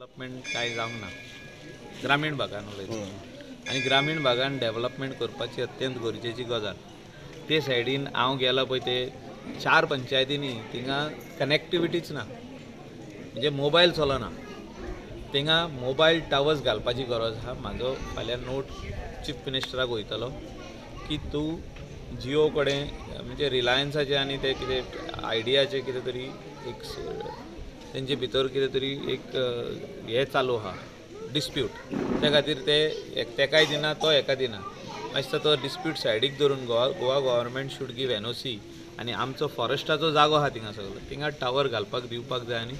Development कांय जावंक ना ग्रामीण भागान उलयता आनी ग्रामीण भागान डेव्हलपमेंट करपाची अत्यंत गरजेची गजाल. ते सायडीन हांव गेला पळय ते 4 पंचायतींनी थिंगा कनेक्टिविटीच ना, म्हणजे मोबायल चलना. थिंगा मोबायल टावर्स घालपाची गरज आहा. म्हाजो फाल्यां नोट चीफ मिनिस्टराक वयतलो की तूं जियो कडेन म्हणजे रिलायन्साचे आनी ते कितें आयडियाचे कितें तरी एक तेंचे भितर कितें तरी एक हें चालू आहा डिस्प्यूट. त्या खातीर ते तेकाय दिना तो हेका दिना. मातसो तो डिस्प्यूट सायडीक धरून Goa government should give NOC आनी आमचो फॉरेस्टाचो जागो आहा थिंगा सगळो थिंगा टावर घालपाक दिवपाक जाय आनी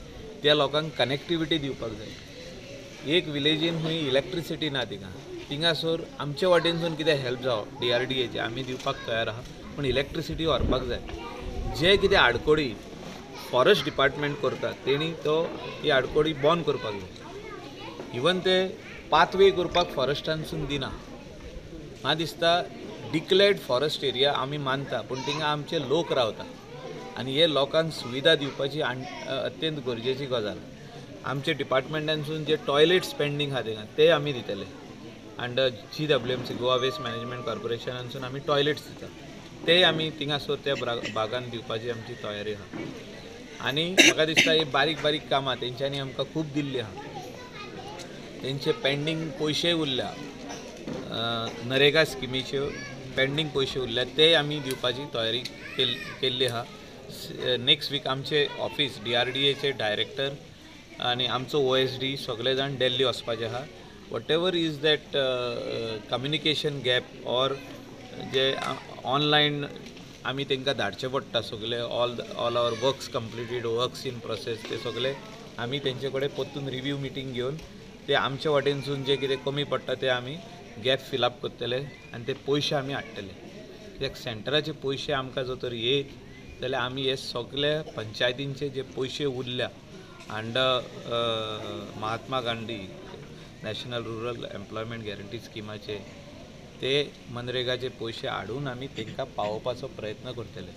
त्या लोकांक कनेक्टिविटी दिवपाक जाय. एक विलेजीन खंय इलेक्ट्रिसिटी ना थिंगासोर आमचे वाटेनसून कितें हेल्प जावं DRDAचे आमी दिवपाक तयार आहा, पूण इलेक्ट्रिसिटी व्हरपाक जाय. जे कितें आडकोडी फॉरेस्ट डिपार्टमेंट करता तेणी ती आडकोडी बंद करपाक जाय. इवन ते पाथवे करपाक फॉरेस्टानसून दिना. म्हाका दिसता डिक्लेअर्ड फॉरेस्ट एरिया आमी मानता, पूण थिंगा आमचे लोक रावता आनी हे लोकांक सुविधा दिवपाची अत्यंत गरजेची गजाल. आमचे डिपार्टमेंटानसून जे टॉयलेट्स पेंडींग आहा थिंगा ते आमी दितले. Under GWMC Goa waste management कॉर्पोरेशनानसून आमी टॉयलेट्स दिता ते आमी थिंगासोर त्या भागान दिवपाची आमची तयारी आहा. आनी म्हाका दिसता ही बारीक बारीक कामां तेंच्यांनी आमकां खूब दिल्ली आहा. तेंचे पेंडींग पयशे उरल्या, नरेगा स्किमीच्यो पेंडींग पयशे उरल्या ते आमी दिवपाची तयारी केल्ली आहा. नेक्स्ट वीक आमचे ऑफिस DRDAचे डायरेक्टर आनी आमचो OSD सगळे जाण दिल्ली वचपाचे आहा. Whatever is that communication gap or जे ऑनलायन आमी तांकां धाडचे पडटा सगळे all our works completed works in process ते सगळे आमी तेंचे कडेन परतून रिव्यू मिटींग घेवन ते आमच्या वाटेनसून जे कितें कमी पडटा ते आमी गॅप फिलअप करतले आनी ते पयशे आमी हाडटले. कित्याक सेंटराचे पयशे आमकां जर तर येत जाल्यार आमी हे सगळे पंचायतींचे जे पयशे उरल्या अंडर Mahatma Gandhi national rural employment guarantee स्किमाचे ते मनरेगाचे पयशे हाडून आमी तांकां पावोवपाचो प्रयत्न करतले.